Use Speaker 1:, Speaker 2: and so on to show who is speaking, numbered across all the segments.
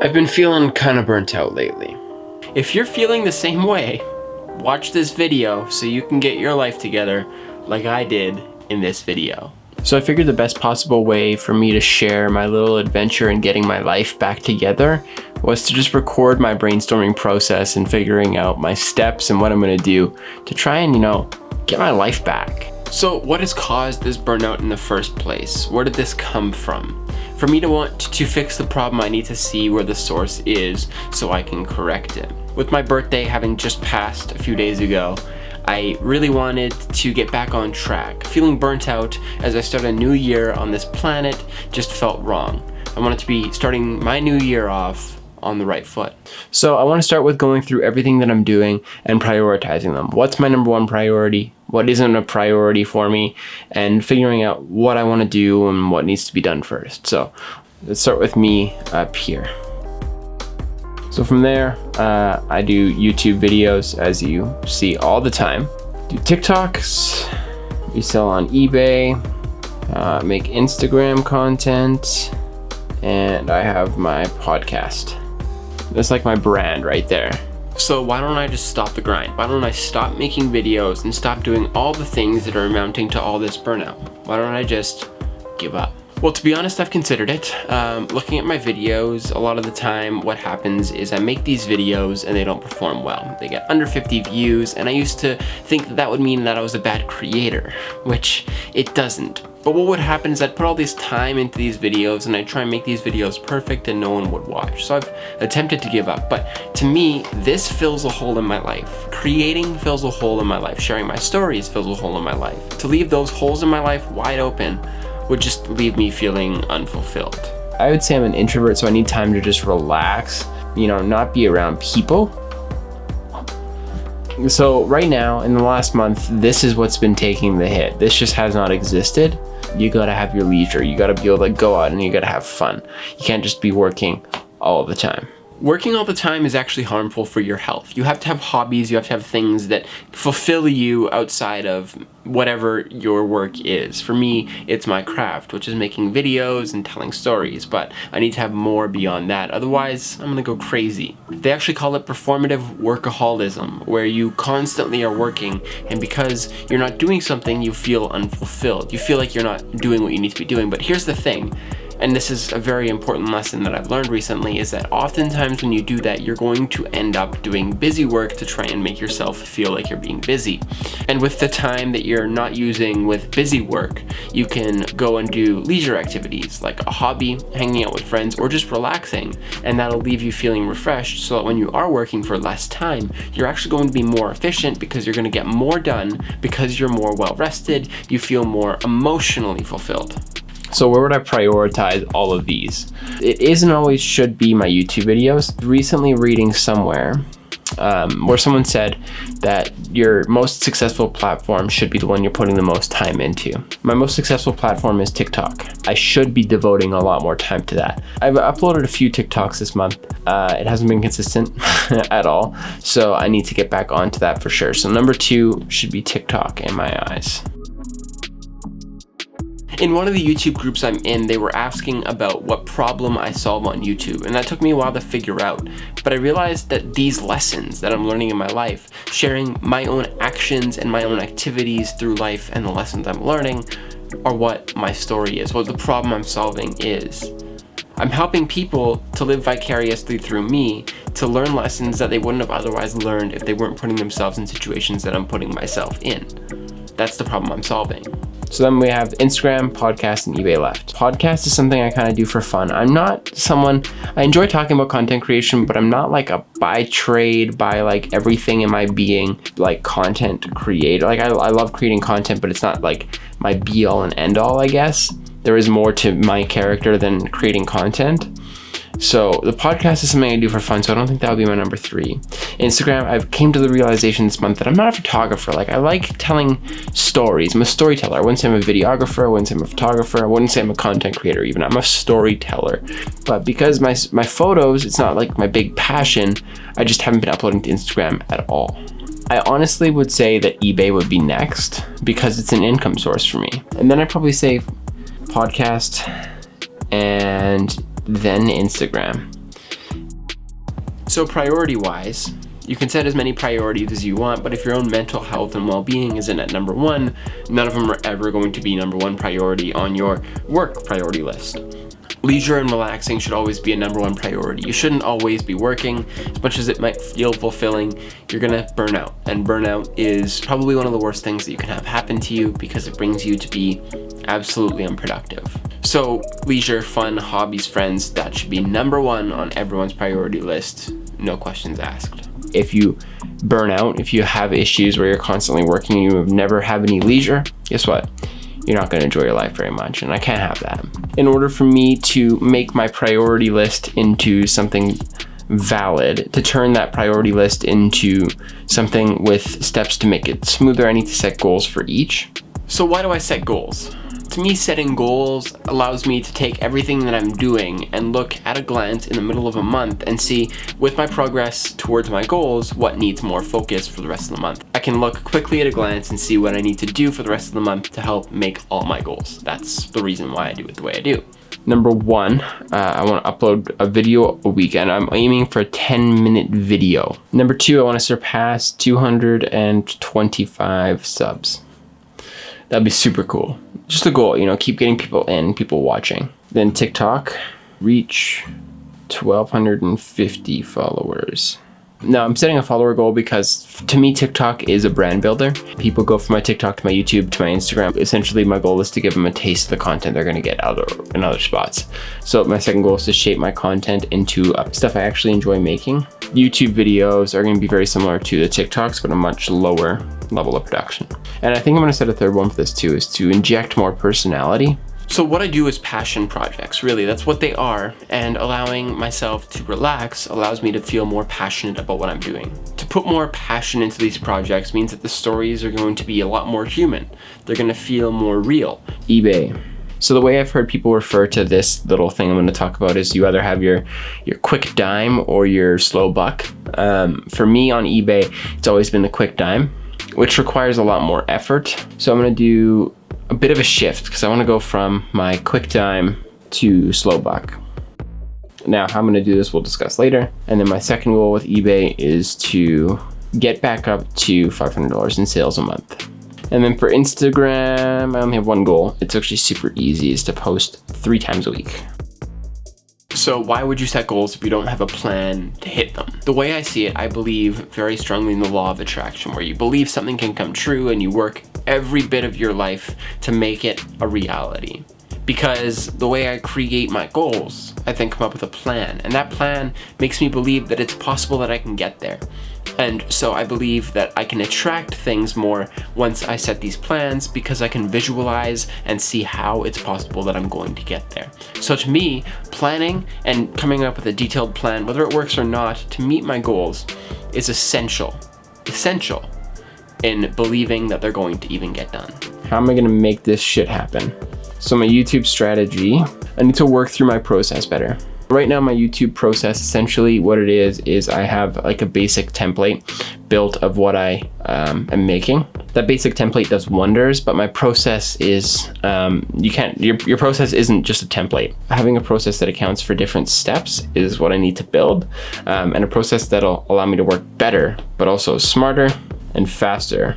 Speaker 1: I've been feeling kind of burnt out lately.
Speaker 2: If you're feeling the same way, watch this video so you can get your life together like I did in this video. So I figured the best possible way for me to share my little adventure in getting my life back together was to just record my brainstorming process and figuring out my steps and what I'm gonna do to try and, get my life back. So what has caused this burnout in the first place? Where did this come from? For me to want to fix the problem, I need to see where the source is so I can correct it. With my birthday having just passed a few days ago, I really wanted to get back on track. Feeling burnt out as I start a new year on this planet just felt wrong. I wanted to be starting my new year off on the right foot. So I want to start with going through everything that I'm doing and prioritizing them. What's my number one priority? What isn't a priority for me? And figuring out what I want to do and what needs to be done first. So let's start with me up here. So from there, I do YouTube videos, as you see all the time. Do TikToks, we sell on eBay, make Instagram content, and I have my podcast. That's like my brand right there. So why don't I just stop the grind? Why don't I stop making videos and stop doing all the things that are amounting to all this burnout? Why don't I just give up? Well, to be honest, I've considered it. Looking at my videos, a lot of the time what happens is I make these videos and they don't perform well. They get under 50 views, and I used to think that would mean that I was a bad creator, which it doesn't. But what would happen is I'd put all this time into these videos and I'd try and make these videos perfect and no one would watch. So I've attempted to give up, but to me, this fills a hole in my life. Creating fills a hole in my life. Sharing my stories fills a hole in my life. To leave those holes in my life wide open would just leave me feeling unfulfilled. I would say I'm an introvert, so I need time to just relax, not be around people. So right now, in the last month, this is what's been taking the hit. This just has not existed. You gotta have your leisure. You gotta be able to go out and you gotta have fun. You can't just be working all the time. Working all the time is actually harmful for your health. You have to have hobbies, you have to have things that fulfill you outside of whatever your work is. For me, it's my craft, which is making videos and telling stories, but I need to have more beyond that. Otherwise, I'm gonna go crazy. They actually call it performative workaholism, where you constantly are working, and because you're not doing something, you feel unfulfilled. You feel like you're not doing what you need to be doing. But here's the thing, and this is a very important lesson that I've learned recently, is that oftentimes when you do that, you're going to end up doing busy work to try and make yourself feel like you're being busy. And with the time that you're not using with busy work, you can go and do leisure activities like a hobby, hanging out with friends, or just relaxing. And that'll leave you feeling refreshed so that when you are working for less time, you're actually going to be more efficient because you're going to get more done because you're more well rested, you feel more emotionally fulfilled. So where would I prioritize all of these? It isn't always should be my YouTube videos. Recently reading somewhere where someone said that your most successful platform should be the one you're putting the most time into. My most successful platform is TikTok. I should be devoting a lot more time to that. I've uploaded a few TikToks this month. It hasn't been consistent at all, so I need to get back onto that for sure. So number 2 should be TikTok in my eyes. In one of the YouTube groups I'm in, they were asking about what problem I solve on YouTube, and that took me a while to figure out. But I realized that these lessons that I'm learning in my life, sharing my own actions and my own activities through life and the lessons I'm learning, are what my story is, what the problem I'm solving is. I'm helping people to live vicariously through me, to learn lessons that they wouldn't have otherwise learned if they weren't putting themselves in situations that I'm putting myself in. That's the problem I'm solving. So then we have Instagram, podcast, and eBay left. Podcast is something I kind of do for fun. I'm not someone, I enjoy talking about content creation, but I'm not like a by trade, by like everything in my being, like content creator. Like I love creating content, but it's not like my be all and end all, I guess. There is more to my character than creating content. So the podcast is something I do for fun, so I don't think that would be my number 3. Instagram, I've came to the realization this month that I'm not a photographer. Like, I like telling stories. I'm a storyteller. I wouldn't say I'm a videographer. I wouldn't say I'm a photographer. I wouldn't say I'm a content creator even. I'm a storyteller. But because my photos, it's not like my big passion, I just haven't been uploading to Instagram at all. I honestly would say that eBay would be next because it's an income source for me. And then I'd probably say podcast and then Instagram. So priority-wise, you can set as many priorities as you want, but if your own mental health and well-being isn't at number one, none of them are ever going to be number one priority on your work priority list. Leisure and relaxing should always be a number one priority. You shouldn't always be working. As much as it might feel fulfilling, you're gonna burn out. And burnout is probably one of the worst things that you can have happen to you because it brings you to be absolutely unproductive. So leisure, fun, hobbies, friends, that should be number one on everyone's priority list, no questions asked. If you burn out, if you have issues where you're constantly working and you never have any leisure, guess what? You're not gonna enjoy your life very much, and I can't have that. In order for me to make my priority list into something valid, to turn that priority list into something with steps to make it smoother, I need to set goals for each. So why do I set goals? To me, setting goals allows me to take everything that I'm doing and look at a glance in the middle of a month and see, with my progress towards my goals, what needs more focus for the rest of the month. I can look quickly at a glance and see what I need to do for the rest of the month to help make all my goals. That's the reason why I do it the way I do. Number one, I want to upload a video a week, and I'm aiming for a 10-minute video. Number two, I want to surpass 225 subs. That'd be super cool. Just a goal, you know, keep getting people in, people watching. Then TikTok, reach 1,250 followers. Now I'm setting a follower goal because to me, TikTok is a brand builder. People go from my TikTok to my YouTube to my Instagram. Essentially, my goal is to give them a taste of the content they're gonna get in other spots. So my second goal is to shape my content into stuff I actually enjoy making. YouTube videos are gonna be very similar to the TikToks, but a much lower level of production. And I think I'm gonna set a third one for this too, is to inject more personality. So what I do is passion projects, really, that's what they are, and allowing myself to relax allows me to feel more passionate about what I'm doing. To put more passion into these projects means that the stories are going to be a lot more human. They're gonna feel more real. eBay. So the way I've heard people refer to this little thing I'm gonna talk about is you either have your quick dime or your slow buck. For me on eBay, it's always been the quick dime, which requires a lot more effort. So I'm gonna do a bit of a shift because I want to go from my quick time to slow buck. Now, how I'm going to do this, we'll discuss later. And then my second goal with eBay is to get back up to $500 in sales a month. And then for Instagram, I only have one goal. It's actually super easy, is to post 3 times a week. So why would you set goals if you don't have a plan to hit them? The way I see it, I believe very strongly in the law of attraction, where you believe something can come true and you work every bit of your life to make it a reality. Because the way I create my goals, I then come up with a plan, and that plan makes me believe that it's possible that I can get there. And so I believe that I can attract things more once I set these plans, because I can visualize and see how it's possible that I'm going to get there. So to me, planning and coming up with a detailed plan, whether it works or not, to meet my goals is essential in believing that they're going to even get done. How am I gonna make this shit happen? So my YouTube strategy, I need to work through my process better. Right now, my YouTube process, essentially what it is I have like a basic template built of what I am making. That basic template does wonders, but my process is, your process isn't just a template. Having a process that accounts for different steps is what I need to build, and a process that'll allow me to work better, but also smarter and faster.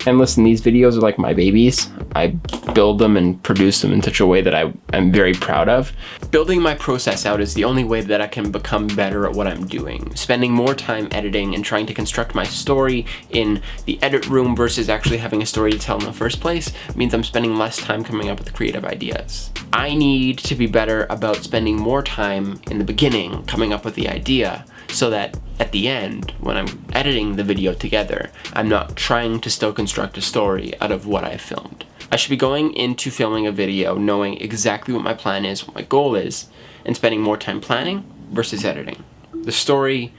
Speaker 2: And listen, these videos are like my babies. I build them and produce them in such a way that I'm very proud of. Building my process out is the only way that I can become better at what I'm doing. Spending more time editing and trying to construct my story in the edit room versus actually having a story to tell in the first place means I'm spending less time coming up with creative ideas. I need to be better about spending more time in the beginning coming up with the idea, so that at the end, when I'm editing the video together, I'm not trying to still construct a story out of what I filmed. I should be going into filming a video knowing exactly what my plan is, what my goal is, and spending more time planning versus editing. The story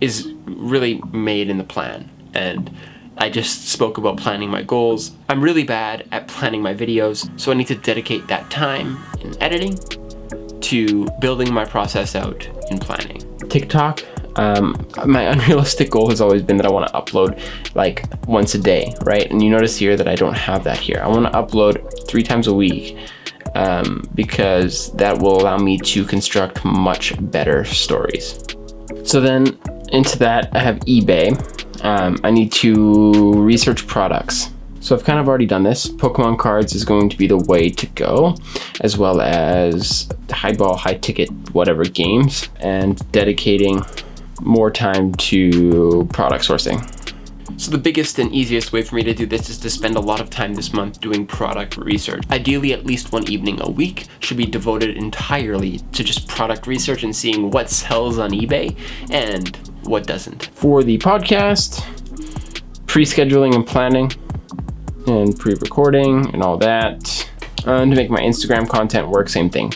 Speaker 2: is really made in the plan, and I just spoke about planning my goals. I'm really bad at planning my videos, so I need to dedicate that time in editing to building my process out in planning. TikTok, my unrealistic goal has always been that I want to upload like once a day, right? And you notice here that I don't have that here. I want to upload 3 times a week because that will allow me to construct much better stories. So then into that, I have eBay. I need to research products. So I've kind of already done this. Pokemon cards is going to be the way to go, as well as high ball, high ticket, whatever games, and dedicating more time to product sourcing. So the biggest and easiest way for me to do this is to spend a lot of time this month doing product research. Ideally, at least one evening a week should be devoted entirely to just product research and seeing what sells on eBay and what doesn't. For the podcast, pre-scheduling and planning and pre-recording and all that. To make my Instagram content work, same thing.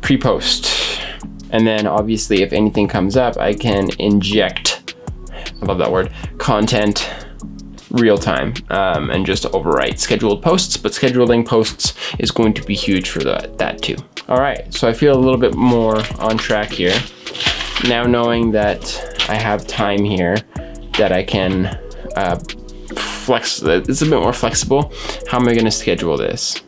Speaker 2: Pre-post. And then obviously if anything comes up, I can inject, I love that word, content real time, and just overwrite scheduled posts, but scheduling posts is going to be huge for that too. All right, so I feel a little bit more on track here. Now knowing that I have time here that I can it's a bit more flexible. How am I gonna schedule this?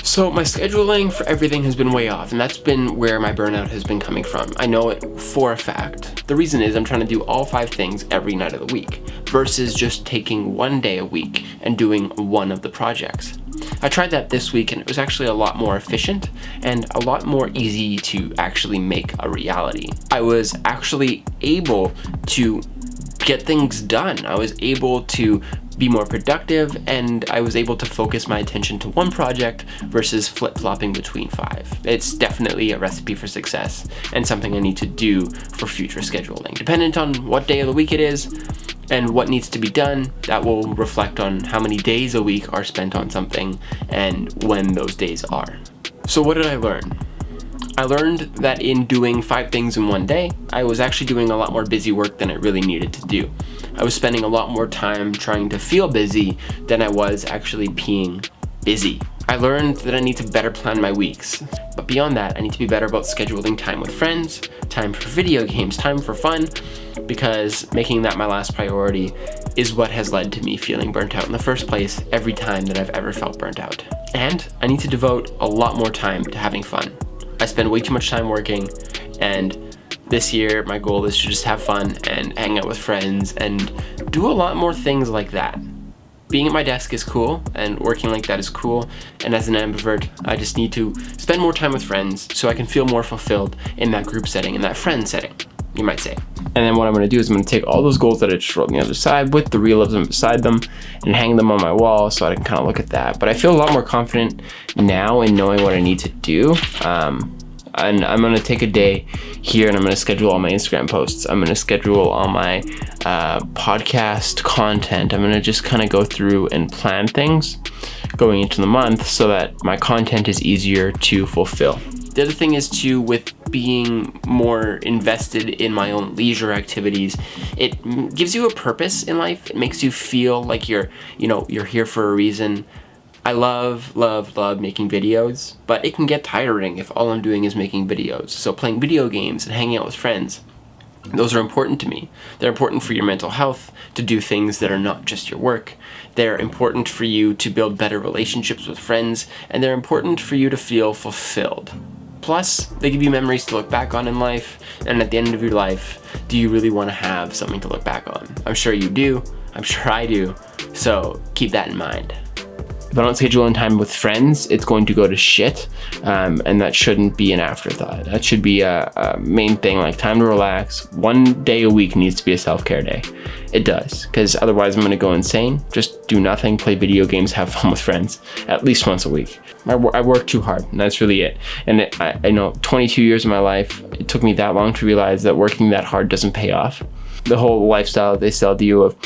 Speaker 2: So my scheduling for everything has been way off, and that's been where my burnout has been coming from. I know it for a fact. The reason is I'm trying to do all 5 things every night of the week versus just taking one day a week and doing one of the projects. I tried that this week and it was actually a lot more efficient and a lot more easy to actually make a reality. I was actually able to get things done. I was able to be more productive, and I was able to focus my attention to one project versus flip-flopping between 5. It's definitely a recipe for success and something I need to do for future scheduling. Dependent on what day of the week it is and what needs to be done, that will reflect on how many days a week are spent on something and when those days are. So what did I learn? I learned that in doing 5 things in one day, I was actually doing a lot more busy work than I really needed to do. I was spending a lot more time trying to feel busy than I was actually being busy. I learned that I need to better plan my weeks. But beyond that, I need to be better about scheduling time with friends, time for video games, time for fun, because making that my last priority is what has led to me feeling burnt out in the first place every time that I've ever felt burnt out. And I need to devote a lot more time to having fun. I spend way too much time working, and this year my goal is to just have fun and hang out with friends and do a lot more things like that. Being at my desk is cool, and working like that is cool, and as an ambivert, I just need to spend more time with friends so I can feel more fulfilled in that group setting, in that friend setting, you might say. And then what I'm going to do is I'm going to take all those goals that I just wrote on the other side with the realism beside them and hang them on my wall so I can kind of look at that. But I feel a lot more confident now in knowing what I need to do. And I'm going to take a day here and I'm going to schedule all my Instagram posts. I'm going to schedule all my podcast content. I'm going to just kind of go through and plan things going into the month so that my content is easier to fulfill. The other thing is too, with being more invested in my own leisure activities, it gives you a purpose in life. It makes you feel like you're here for a reason. I love making videos, but it can get tiring if all I'm doing is making videos. So playing video games and hanging out with friends, those are important to me. They're important for your mental health, to do things that are not just your work. They're important for you to build better relationships with friends, and they're important for you to feel fulfilled. Plus, they give you memories to look back on in life, and at the end of your life, do you really want to have something to look back on? I'm sure you do. I'm sure I do. So keep that in mind. If I don't schedule in time with friends, it's going to go to shit, and that shouldn't be an afterthought. That should be a main thing, like time to relax. One day a week needs to be a self-care day. It does, because otherwise I'm going to go insane. Just do nothing, play video games, have fun with friends, at least once a week. I work too hard, and that's really it. And I know 22 years of my life, it took me that long to realize that working that hard doesn't pay off. The whole lifestyle they sell to you of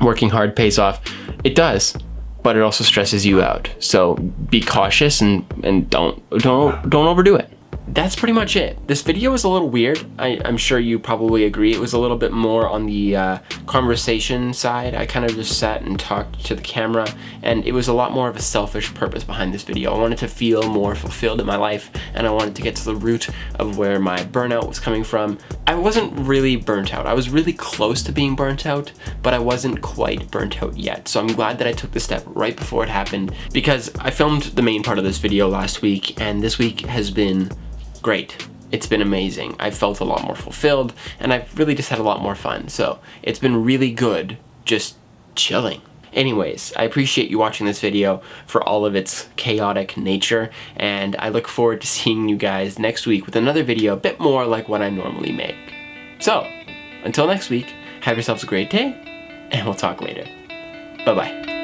Speaker 2: working hard pays off, it does. But it also stresses you out. So be cautious and don't overdo it. That's pretty much it. This video was a little weird. I'm sure you probably agree. It was a little bit more on the conversation side. I kind of just sat and talked to the camera, and it was a lot more of a selfish purpose behind this video. I wanted to feel more fulfilled in my life, and I wanted to get to the root of where my burnout was coming from. I wasn't really burnt out. I was really close to being burnt out, but I wasn't quite burnt out yet. So I'm glad that I took the step right before it happened, because I filmed the main part of this video last week, and this week has been great. it's been amazing. I felt a lot more fulfilled, and I've really just had a lot more fun. So it's been really good just chilling. Anyways, I appreciate you watching this video for all of its chaotic nature, and I look forward to seeing you guys next week with another video a bit more like what I normally make. So, until next week, have yourselves a great day, and we'll talk later. Bye-bye.